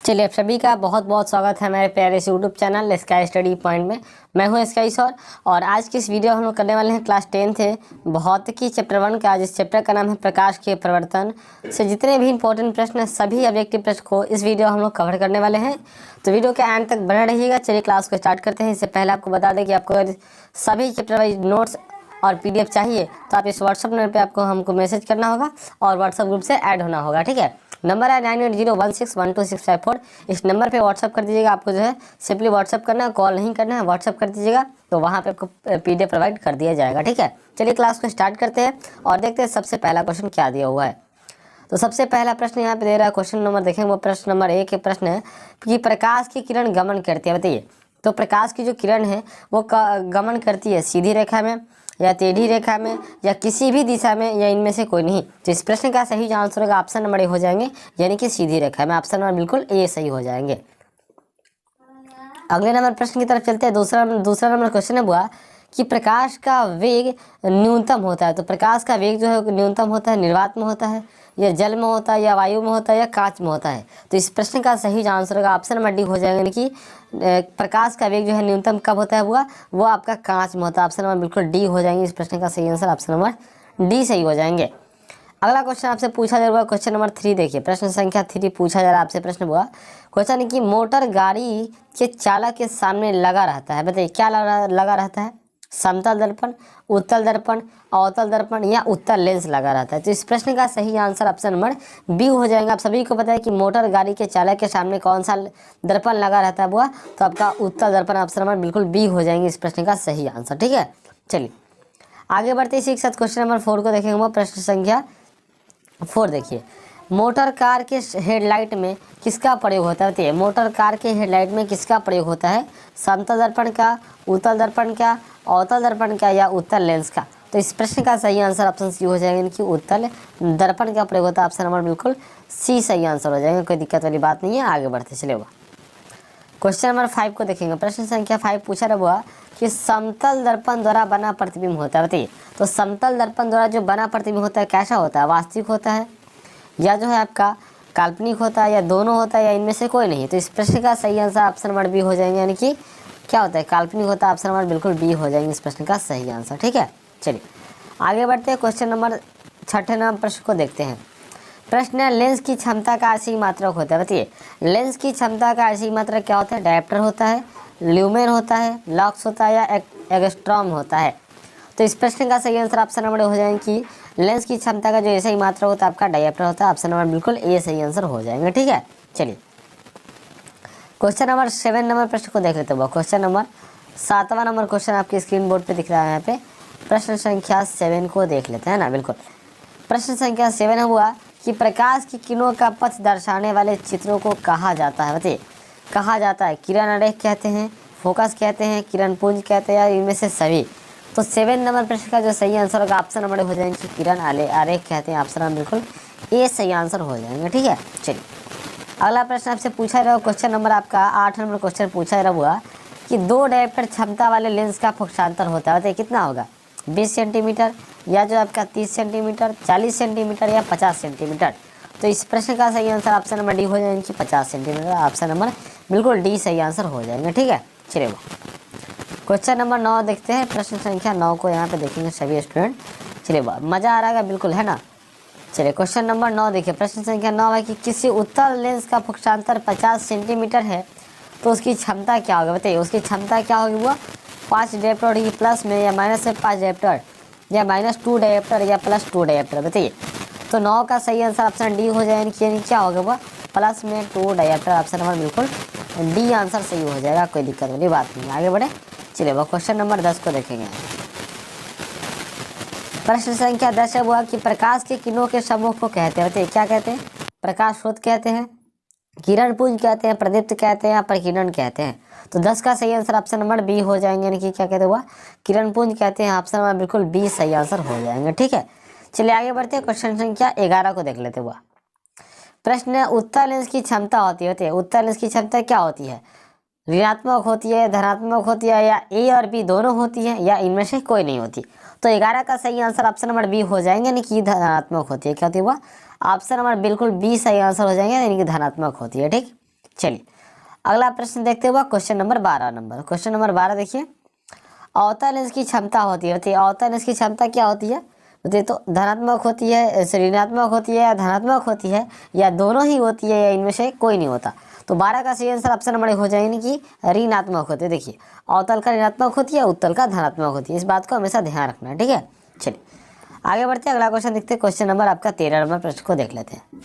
चलिए आप सभी का बहुत बहुत स्वागत है हमारे प्यारे से YouTube channel sky study point में। मैं हूं स्काई सर और आज की इस वीडियो हम लोग करने वाले हैं क्लास 10 थे भौतिकी चैप्टर 1 का, जिस चैप्टर का नाम है प्रकाश के प्रवर्तन से जितने भी इंपॉर्टेंट प्रश्न हैं सभी ऑब्जेक्टिव प्रश्न को इस वीडियो हम लोग कवर करने वाले हैं। तो वीडियो के एंड तक बने रहिएगा। चलिए क्लास को स्टार्ट करते हैं। इससे पहले आपको बता दें कि आपको अगर सभी चैप्टर वाइज नोट्स और PDF चाहिए तो आप इस व्हाट्सअप नंबर पे आपको हमको मैसेज करना होगा और व्हाट्सअप ग्रुप से ऐड होना होगा। ठीक है, नंबर है 9801612654। इस नंबर पे व्हाट्सअप कर दीजिएगा। आपको जो है सिंपली व्हाट्सअप करना है, कॉल नहीं करना है, व्हाट्सअप कर दीजिएगा तो वहाँ पे आपको PDF प्रोवाइड कर दिया जाएगा। ठीक है, चलिए क्लास को स्टार्ट करते हैं और देखते हैं सबसे पहला क्वेश्चन क्या दिया हुआ है। तो सबसे पहला प्रश्न यहाँ पे दे रहा है, क्वेश्चन नंबर देखेंगे वो प्रश्न नंबर 1 के प्रश्न है कि प्रकाश की किरण गमन करती है। बताइए, तो प्रकाश की जो किरण है वो गमन करती है सीधी रेखा में या टेढ़ी रेखा में या किसी भी दिशा में या इनमें से कोई नहीं। तो इस प्रश्न का सही आंसर होगा ऑप्शन नंबर ए हो जाएंगे, यानी कि सीधी रेखा में। ऑप्शन नंबर बिल्कुल ए सही हो जाएंगे। अगले नंबर प्रश्न की तरफ चलते हैं। दूसरा नंबर क्वेश्चन है हुआ कि प्रकाश का वेग न्यूनतम होता है। तो प्रकाश का वेग जो है न्यूनतम होता है निर्वात में होता है या जल में होता है या वायु में होता है या कांच में होता है। तो इस प्रश्न का सही आंसर होगा ऑप्शन नंबर डी हो जाएगा, यानी कि प्रकाश का वेग जो है न्यूनतम कब होता है हुआ वो आपका कांच में होता है। ऑप्शन नंबर बिल्कुल डी हो जाएंगे। इस प्रश्न का सही आंसर ऑप्शन नंबर डी सही हो जाएंगे। अगला क्वेश्चन आपसे पूछा जा रहा है, क्वेश्चन नंबर 3 देखिए, प्रश्न संख्या 3 पूछा जा रहा है आपसे। प्रश्न हुआ क्वेश्चन है कि मोटर गाड़ी के चालक के सामने लगा रहता है। बताइए क्या लगा रहता है? समतल दर्पण, उत्तल दर्पण, अवतल दर्पण या उत्तल लेंस लगा रहता है। तो इस प्रश्न का सही आंसर ऑप्शन नंबर बी हो जाएगा। आप सभी को पता है कि मोटर गाड़ी के चालक के सामने कौन सा दर्पण लगा रहता है बुआ, तो आपका उत्तल दर्पण ऑप्शन नंबर बिल्कुल बी हो जाएंगे इस प्रश्न का सही आंसर। ठीक है, चलिए आगे बढ़ते इसी के साथ क्वेश्चन नंबर 4 को देखेंगे। वो प्रश्न संख्या 4 देखिए, मोटर कार के हेडलाइट में किसका प्रयोग होता है? बताइए, मोटर कार के हेडलाइट में किसका प्रयोग होता है? समतल दर्पण का, उत्तल दर्पण का, अवतल दर्पण का या उत्तल लेंस का? तो इस प्रश्न का सही आंसर ऑप्शन सी हो जाएगा, कि उत्तल दर्पण का प्रयोग होता है। ऑप्शन नंबर बिल्कुल सी सही आंसर हो जाएगा, कोई दिक्कत वाली बात नहीं है। आगे बढ़ते चले हुआ क्वेश्चन नंबर 5 को देखेंगे। प्रश्न संख्या 5 पूछा रहा हुआ कि समतल दर्पण द्वारा बना प्रतिबिंब होता है। बताइए, तो समतल दर्पण द्वारा जो बना प्रतिबिंब होता है कैसा होता है? वास्तविक होता है या जो है आपका काल्पनिक होता है या दोनों होता है या इनमें से कोई नहीं? तो इस प्रश्न का सही आंसर ऑप्शन नंबर बी हो जाएंगे, यानी कि क्या होता है? काल्पनिक होता है। ऑप्शन नंबर बिल्कुल बी हो जाएंगे इस प्रश्न का सही आंसर। ठीक है, चलिए आगे बढ़ते हैं। क्वेश्चन नंबर 6 नंबर प्रश्न को देखते हैं। प्रश्न है, लेंस की क्षमता का आंशिक मात्रक होता है। बताइए, लेंस की क्षमता का आंशिक मात्रक क्या होता है? डायप्टर होता है, ल्यूमेन होता है, लक्स होता है या एंगस्ट्रॉम होता है? तो इस प्रश्न का सही आंसर ऑप्शन नंबर हो जाएंगे कि लेंस की क्षमता का जो ऐसा ही मात्रा होता है आपका डायप्टर होता है। ऑप्शन नंबर बिल्कुल ए सही आंसर हो जाएंगे। ठीक है, चलिए क्वेश्चन नंबर 7 नंबर प्रश्न को देख लेते हैं। क्वेश्चन नंबर 7वां नंबर क्वेश्चन आपके स्क्रीन बोर्ड पे दिख रहा है। यहाँ पे प्रश्न संख्या 7 को देख लेते हैं ना। बिल्कुल, प्रश्न संख्या 7 हुआ कि प्रकाश की किरणों का पथ दर्शाने वाले चित्रों को कहा जाता है। बताइए कहा जाता है? किरण आरेख कहते हैं, फोकस कहते हैं, किरण पुंज कहते हैं या इनमें से सभी? तो 7 नंबर प्रश्न का जो सही आंसर होगा ऑप्शन नंबर हो जाएंगे किरण आरेख कहते हैं। ऑप्शन नंबर बिल्कुल ए सही आंसर हो जाएंगे। ठीक है, चलिए अगला प्रश्न आपसे पूछा रहा क्वेश्चन नंबर आपका 8 नंबर क्वेश्चन पूछा रहा हुआ कि 2 डायप्टर क्षमता वाले लेंस का पक्षांतर होता है। बताइए कितना होगा? 20 सेंटीमीटर या जो आपका 30 सेंटीमीटर, 40 सेंटीमीटर या 50 सेंटीमीटर? तो इस प्रश्न का सही आंसर ऑप्शन नंबर डी हो जाएंगे कि 50 सेंटीमीटर। ऑप्शन नंबर बिल्कुल डी सही आंसर हो जाएंगे। ठीक है, चलिए क्वेश्चन नंबर 9 देखते हैं। प्रश्न संख्या 9 को यहाँ पे देखेंगे सभी स्टूडेंट। चलिए मजा आ रहा है बिल्कुल, है ना? चलिए क्वेश्चन नंबर 9 देखिए। प्रश्न संख्या 9 है कि किसी उत्तल लेंस का पक्षांतर 50 सेंटीमीटर है तो उसकी क्षमता क्या होगी? बताइए उसकी क्षमता क्या होगी? वो 5 डायप्टर होगी प्लस में या माइनस में 5 डायप्टर या -2 डायप्टर या +2 डायप्टर? बताइए, तो 9 का सही आंसर ऑप्शन डी हो जाएगा, यानी क्या होगा वो प्लस में 2 डायप्टर। ऑप्शन नंबर बिल्कुल डी आंसर सही हो जाएगा, कोई दिक्कत वाली बात नहीं। आगे बढ़े, चलिए वो क्वेश्चन नंबर 10 को देखेंगे। प्रश्न संख्या 10 है हुआ कि प्रकाश के किरणों के समूह को कहते हैं। बताइए क्या कहते हैं? प्रकाश स्रोत कहते हैं, किरण पुंज कहते हैं, प्रदीप्त कहते हैं या प्रकीर्णन कहते हैं? तो 10 का सही आंसर ऑप्शन नंबर बी हो जाएंगे, यानी कि क्या कहते हुआ किरण पुंज कहते हैं। ऑप्शन नंबर बिल्कुल बी सही आंसर हो जाएंगे। ठीक है, चलिए आगे बढ़ते हैं। क्वेश्चन संख्या 11 को देख लेते हुआ प्रश्न है, उत्तल लेंस की क्षमता होती है। उत्तल लेंस की क्षमता क्या होती है? ऋणात्मक होती है, धनात्मक होती है या ए और बी दोनों होती है या इनमें से कोई नहीं होती? तो 11 का सही आंसर ऑप्शन नंबर बी हो जाएंगे, यानी कि धनात्मक होती है। क्या होती है वह? ऑप्शन नंबर बिल्कुल बी सही आंसर हो जाएंगे, यानी कि धनात्मक होती है। ठीक, चलिए अगला प्रश्न देखते हुए क्वेश्चन नंबर 12 क्वेश्चन नंबर 12 देखिए, अवतल लेंस की क्षमता होती है, बताइए अवतल लेंस की क्षमता क्या होती है, बताइए तो धनात्मक होती है, ऋणात्मक होती है या धनात्मक होती है या दोनों ही होती है या इनमें से कोई नहीं होता। तो 12 का सही आंसर ऑप्शन नंबर हो जाएगी कि ऋणात्मक होती है। देखिए अवतल का ऋणात्मक होती है, उत्तल का धनात्मक होती है, इस बात को हमेशा ध्यान रखना है, ठीक है। चलिए आगे बढ़ते हैं, अगला क्वेश्चन देखते हैं, क्वेश्चन नंबर आपका 13 नंबर प्रश्न को देख लेते हैं।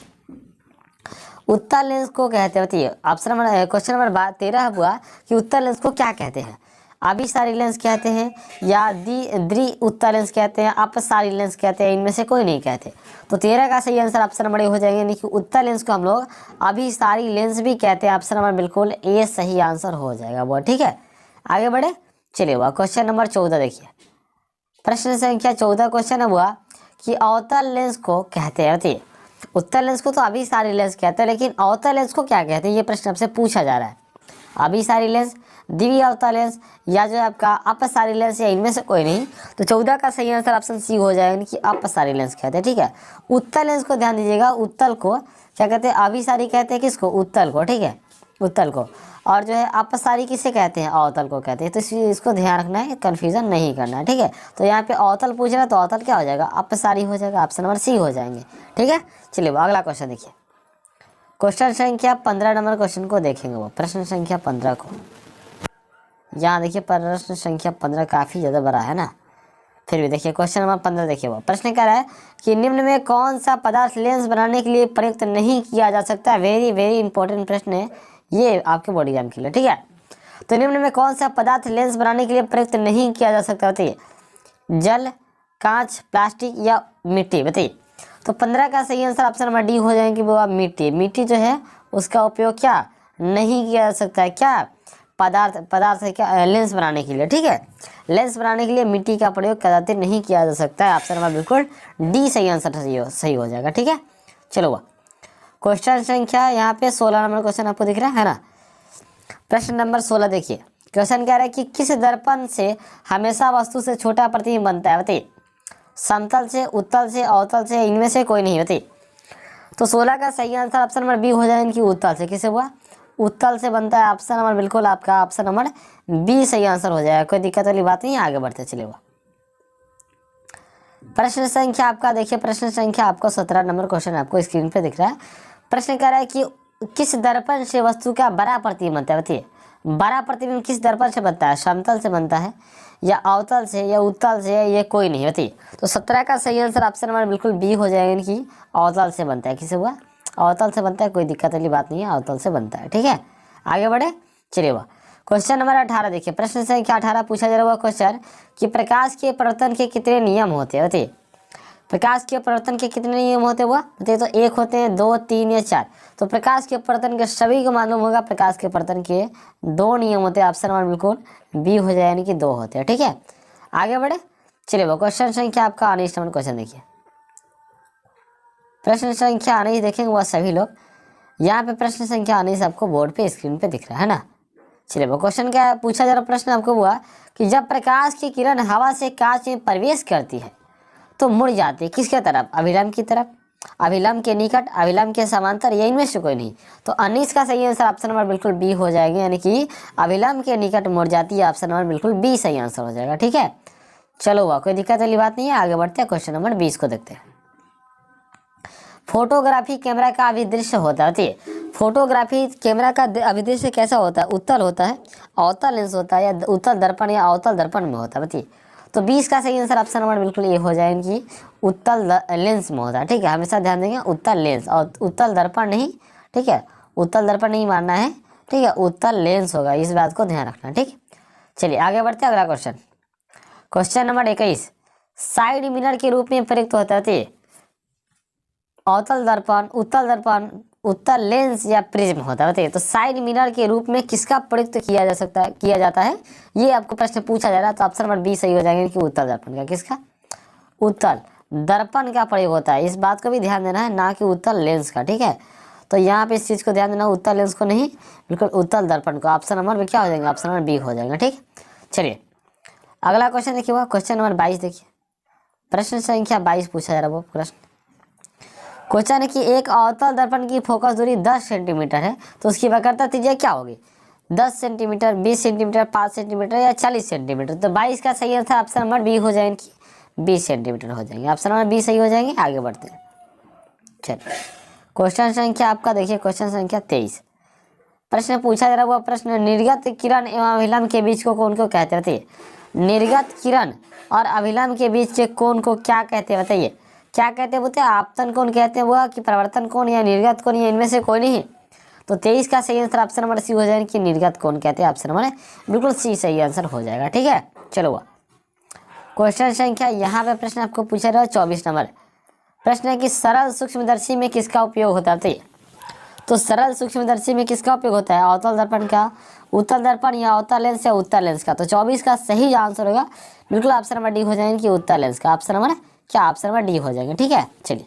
उत्तल लेंस को कहते हैं, बताइए ऑप्शन नंबर क्वेश्चन नंबर 13 हुआ कि उत्तल लेंस को क्या कहते हैं, अभिसारी लेंस कहते हैं या द्वि उत्तल लेंस कहते हैं, अपसारी लेंस कहते हैं, इनमें से कोई नहीं कहते। तो 13 का सही आंसर ऑप्शन नंबर हो जाएगा, यानी कि उत्तल लेंस को हम लोग अभिसारी लेंस भी कहते हैं। ऑप्शन नंबर बिल्कुल ए सही आंसर हो जाएगा वो, ठीक है। आगे बढ़े, चलिए हुआ क्वेश्चन नंबर 14 देखिए, प्रश्न संख्या 14 क्वेश्चन हुआ कि अवतल लेंस को कहते हैं, बताइए उत्तल लेंस को तो अभिसारी लेंस कहते हैं, लेकिन अवतल लेंस को क्या कहते हैं, ये प्रश्न आपसे पूछा जा रहा है। अभिसारी लेंस, द्वि अवतल लेंस या जो आपका अपसारी लेंस या इनमें से कोई नहीं। तो 14 का सही आंसर ऑप्शन सी हो जाएगा कि अपसारी लेंस कहते हैं, ठीक है। उत्तल लेंस को ध्यान दीजिएगा, उत्तल को क्या कहते हैं, अभिसारी कहते हैं किसको, उत्तल को, ठीक है, उत्तल को। और जो है अपसारी किसे कहते हैं, अवतल को कहते हैं। तो इसको ध्यान रखना है, कन्फ्यूजन नहीं करना है, ठीक है। तो यहाँ पे अवतल पूछ रहा है तो अवतल क्या हो जाएगा, अपसारी हो जाएगा, ऑप्शन नंबर सी हो जाएंगे, ठीक है। चलिए अगला क्वेश्चन देखिए, क्वेश्चन संख्या 15 नंबर क्वेश्चन को देखेंगे, वो प्रश्न संख्या 15 को। यहाँ देखिए प्रश्न संख्या 15 काफ़ी ज़्यादा बड़ा है ना, फिर भी देखिए क्वेश्चन नंबर 15 देखिए, वो प्रश्न कह रहा है कि निम्न में कौन सा पदार्थ लेंस बनाने के लिए प्रयुक्त नहीं किया जा सकता। वेरी वेरी इंपॉर्टेंट प्रश्न है ये आपके बोर्ड एग्जाम के लिए, ठीक है। तो निम्न में कौन सा पदार्थ लेंस बनाने के लिए प्रयुक्त नहीं किया जा सकता, बताइए जल, कांच, प्लास्टिक या मिट्टी, बताइए। तो 15 का सही आंसर ऑप्शन नंबर डी हो जाएंगे वो मिट्टी। मिट्टी जो है उसका उपयोग क्या नहीं किया जा सकता है, क्या पदार्थ है क्या, लेंस बनाने के लिए, ठीक है। लेंस बनाने के लिए मिट्टी का प्रयोग कदापि नहीं किया जा सकता है। ऑप्शन नंबर बिल्कुल डी सही आंसर सही हो जाएगा, ठीक है। चलो क्वेश्चन संख्या यहाँ पे 16 नंबर क्वेश्चन आपको दिख रहा है ना, प्रश्न नंबर 16 देखिए, क्वेश्चन कह रहा है कि किस दर्पण से हमेशा वस्तु से छोटा प्रतिबिंब बनता है, बताइए समतल से, उत्तल से, अवतल से, इनमें से कोई नहीं, बताइए। तो 16 का सही आंसर ऑप्शन नंबर बी हो जाएगा कि उत्तल से। किसे हुआ, उत्तल से बनता है। ऑप्शन नंबर बिल्कुल आपका ऑप्शन नंबर बी सही आंसर हो जाएगा, कोई दिक्कत वाली बात नहीं है। आगे बढ़ते चलिए प्रश्न संख्या आपका देखिए, प्रश्न संख्या आपको 17 नंबर क्वेश्चन आपको स्क्रीन पे दिख रहा है। प्रश्न कह रहा है कि किस दर्पण से वस्तु का बड़ा प्रतिबिंब बनता है, बताइए बड़ा प्रतिबिंब किस दर्पण से बनता है, समतल से बनता है या अवतल से या उत्तल से, ये कोई नहीं, बताइए। तो 17 का सही आंसर ऑप्शन नंबर बिल्कुल बी हो जाएगा कि अवतल से बनता है। किसे हुआ, अवतल से बनता है, कोई दिक्कत वाली बात नहीं है, अवतल से बनता है, ठीक है। आगे बढ़े, चलिए क्वेश्चन नंबर 18 देखिए, प्रश्न संख्या 18 पूछा जा रहा है क्वेश्चन कि प्रकाश के परिवर्तन के कितने नियम होते हैं, बताइए प्रकाश के परिवर्तन के कितने नियम होते हैं वो, बताइए। तो 1 होते हैं, 2, 3 या 4। तो प्रकाश के परिवर्तन के सभी को मालूम होगा, प्रकाश के परिवर्तन के 2 नियम होते हैं। ऑप्शन नंबर बिल्कुल बी हो जाए, यानी कि 2 होते हैं, ठीक है। आगे बढ़े, चलिए क्वेश्चन संख्या आपका 19 नंबर क्वेश्चन देखिए, प्रश्न संख्या 19 देखेंगे वह सभी लोग। यहाँ पे प्रश्न संख्या 19 आपको बोर्ड पे स्क्रीन पे दिख रहा है ना। चलिए क्वेश्चन क्या पूछा जा रहा, प्रश्न आपको हुआ कि जब प्रकाश की किरण हवा से कांच में प्रवेश करती है तो मुड़ जाती है किसके तरफ, अभिलंब की तरफ, अभिलंब के निकट, अभिलंब के समांतर, या इनमें से कोई नहीं। तो 19 का सही आंसर ऑप्शन नंबर बिल्कुल बी हो जाएगा, यानी कि अभिलंब के निकट मुड़ जाती है। ऑप्शन नंबर बिल्कुल बी सही आंसर हो जाएगा, ठीक है। चलो कोई दिक्कत वाली बात नहीं है। आगे बढ़ते हैं, क्वेश्चन नंबर 20 को देखते हैं। फोटोग्राफी कैमरा का अभिदृश्य होता है, फोटोग्राफी कैमरा का अभिदृश्य कैसा होता है, उत्तल होता है, अवतल लेंस होता है, या उत्तल दर्पण या अवतल दर्पण में होता है, बताइए। तो 20 का सही आंसर ऑप्शन नंबर बिल्कुल ये हो जाएगा कि उत्तल लेंस में होता है, ठीक है। हमेशा ध्यान देंगे उत्तल लेंस और उत्तल दर्पण नहीं, ठीक है, उत्तल दर्पण नहीं मानना है, ठीक है, उत्तल लेंस होगा, इस बात को ध्यान रखना, ठीक। चलिए आगे बढ़ते हैं, अगला question, question number 21, side mirror के रूप में प्रयुक्त होता है, अवतल दर्पण, उत्तल दर्पण, उत्तल लेंस या प्रिज्म होता है, बताइए। तो साइड मिरर के रूप में किसका प्रयुक्त किया जाता है, ये आपको प्रश्न पूछा जा रहा है। तो ऑप्शन नंबर बी सही हो जाएंगे कि उत्तल दर्पण का, किसका, उत्तल दर्पण का प्रयोग होता है। इस बात को भी ध्यान देना है, ना कि उत्तल लेंस का, ठीक है। तो यहाँ पे इस चीज़ को ध्यान देना, उत्तल लेंस को नहीं, बिल्कुल उत्तल दर्पण को। ऑप्शन नंबर में क्या हो जाएंगे, ऑप्शन नंबर बी हो जाएगा, ठीक। चलिए अगला क्वेश्चन देखिए, क्वेश्चन नंबर 22 देखिए, प्रश्न संख्या 22 पूछा जा रहा है वो प्रश्न। क्वेश्चन है कि एक अवतल दर्पण की फोकस दूरी 10 सेंटीमीटर है तो उसकी वक्रता त्रिज्या क्या होगी? 10 सेंटीमीटर, 20 सेंटीमीटर, 5 सेंटीमीटर या 40 सेंटीमीटर। तो 22 का सही आंसर ऑप्शन नंबर बी हो जाएंगे, 20 सेंटीमीटर हो जाएंगे। ऑप्शन नंबर बी सही हो जाएंगे। आगे बढ़ते हैं। चलिए क्वेश्चन संख्या आपका देखिए, क्वेश्चन संख्या 23। प्रश्न पूछा जा रहा हुआ प्रश्न, निर्गत किरण एवं अभिलंब के बीच को कोण को कहते हैं? बताइए, निर्गत किरण और अभिलंब के बीच के कोण को क्या कहते हैं? बताइए क्या कहते हैं? बोलते हैं आपतन कोण कहते हैं हुआ कि परिवर्तन कोण या निर्गत कोण या इनमें से कोई नहीं। तो 23 का सही आंसर ऑप्शन नंबर सी हो जाएगा कि निर्गत कोण कहते हैं। ऑप्शन नंबर बिल्कुल सी सही आंसर हो जाएगा। ठीक है, चलो क्वेश्चन संख्या यहाँ पे प्रश्न आपको पूछा रहा है 24 नंबर। प्रश्न है कि सरल सूक्ष्मदर्शी में किसका उपयोग होता है? तो सरल सूक्ष्मदर्शी में किसका उपयोग होता है? अवतल दर्पण का, उत्तल दर्पण या अवतल लेंस या उत्तल लेंस का। तो 24 का सही आंसर होगा बिल्कुल ऑप्शन नंबर डी हो जाएंगे कि उत्तल लेंस का। ऑप्शन नंबर क्या? ऑप्शन नंबर डी हो जाएंगे। ठीक है, चलिए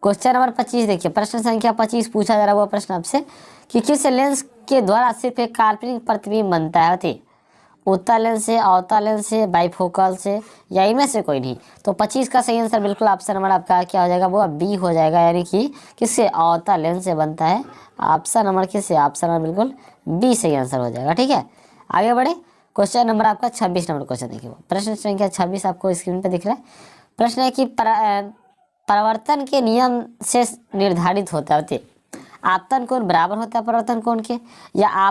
क्वेश्चन नंबर 25 देखिए। प्रश्न संख्या 25 पूछा जा रहा हुआ प्रश्न आपसे कि किस लेंस के द्वारा सिर्फ एक काल्पनिक प्रतिबिंब बनता है? बताइए, उत्तल लेंस से, अवतल लेंस से, बाइफोकल से या इनमें से कोई नहीं। तो 25 का सही आंसर बिल्कुल ऑप्शन नंबर आपका क्या हो जाएगा? वो बी हो जाएगा, यानी कि किससे? अवतल लेंस से बनता है। ऑप्शन नंबर किससे? ऑप्शन नंबर बिल्कुल बी सही आंसर हो जाएगा। ठीक है, आगे बढ़े। क्वेश्चन नंबर आपका 26 नंबर क्वेश्चन देखिए। प्रश्न संख्या 26 आपको स्क्रीन पर दिख रहा है। प्रश्न है कि परिवर्तन के नियम से निर्धारित होता है। आपतन कोण बराबर होता है परिवर्तन कोण के, या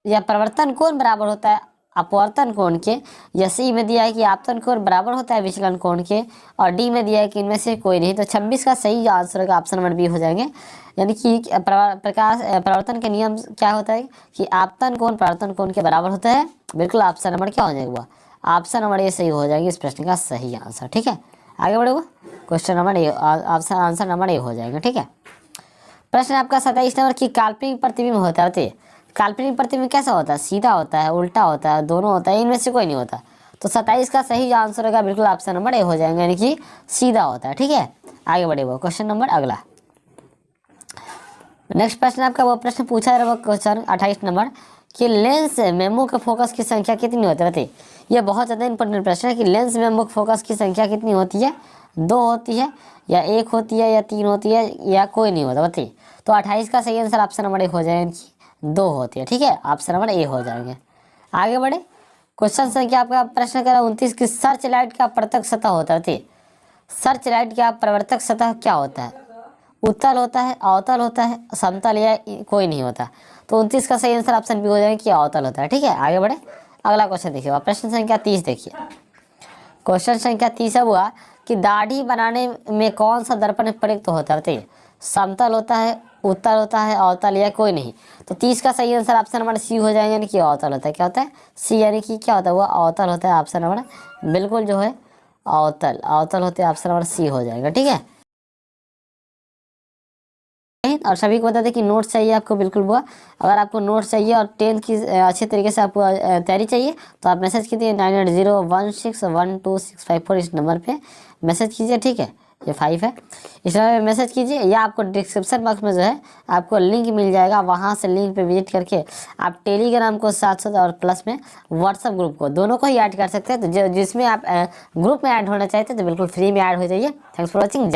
परिवर्तन कोण बराबर होता है अपवर्तन कोण के, या सी में दिया है कि आपतन कोण बराबर होता है विचलन कोण के, और डी में दिया है कि इनमें से कोई नहीं। तो 26 का सही आंसर होगा ऑप्शन नंबर बी हो जाएंगे, यानी कि परिवर्तन के नियम क्या होता है कि आपतन कोण परिवर्तन कोण के बराबर होता है। बिल्कुल ऑप्शन नंबर क्या हो जाएगा? ऑप्शन नंबर ये सही हो जाएगी इस प्रश्न का सही आंसर। ठीक है, आगे बढ़ेगा। Question number A, option answer number A हो जाएगा। ठीक है, प्रश्न आपका 27 नंबर की काल्पनिक प्रतिबिंब होता है। काल्पनिक प्रतिबिंब कैसा होता है? सीधा होता है, उल्टा होता है, दोनों होता है, इनमें से कोई नहीं होता। तो 27 का सही आंसर होगा बिल्कुल ऑप्शन नंबर ए हो जाएगा, यानी कि सीधा होता है। ठीक है, आगे बढ़ेगा। क्वेश्चन नंबर अगला नेक्स्ट प्रश्न आपका वो प्रश्न पूछा जा रहा है क्वेश्चन 28 नंबर कि लेंस में मुख्य फोकस की संख्या कितनी होती है? बताइए, यह बहुत ज़्यादा इंपॉर्टेंट प्रश्न है कि लेंस में मुख्य फोकस की संख्या कितनी होती है? 2 होती है, या 1 होती है, या 3 होती है, या कोई नहीं होता? बताइए। तो 28 का सही आंसर ऑप्शन नंबर 1 हो जाएगा कि 2 होती है। ठीक है, ऑप्शन नंबर ए हो जाएंगे। आगे बढ़े। क्वेश्चन संख्या आपका प्रश्न करा 29 की सर्च लाइट का प्रत्यक्ष सतह होता है। सर्च लाइट का प्रवर्तक सतह क्या होता है? उत्तल होता है, अवतल होता है, समतल या कोई नहीं होता? तो 29 का सही आंसर ऑप्शन बी हो जाएगा कि अवतल होता है। ठीक है, आगे बढ़े। अगला क्वेश्चन देखिए, प्रश्न संख्या 30 देखिए। क्वेश्चन संख्या 30 हुआ कि दाढ़ी बनाने में कौन सा दर्पण प्रयुक्त होता है? बताइए, समतल होता है, उत्तल होता है, अवतल या कोई नहीं? तो 30 का सही आंसर ऑप्शन नंबर सी हो जाएगा, यानी कि अवतल होता है। क्या होता है? सी, यानी कि क्या होता है? वो अवतल होता है। ऑप्शन नंबर बिल्कुल जो है अवतल होते हैं। ऑप्शन नंबर सी हो जाएगा। ठीक है, और सभी को बता दें कि नोट्स चाहिए आपको बिल्कुल हुआ। अगर आपको नोट्स चाहिए और 10th की अच्छे तरीके से आपको तैयारी चाहिए तो आप मैसेज कीजिए 9801612654 इस नंबर पे मैसेज कीजिए। ठीक है, ये 5 है, इस नंबर पे मैसेज कीजिए, या आपको डिस्क्रिप्शन बॉक्स में जो है आपको लिंक मिल जाएगा, वहाँ से लिंक पे विजिट करके आप टेलीग्राम को साथ और प्लस में व्हाट्सअप ग्रुप को दोनों को ही ऐड कर सकते हैं। तो जिसमें आप ग्रुप में ऐड होना चाहते हैं तो बिल्कुल फ्री में ऐड हो जाइए। Thanks for watching.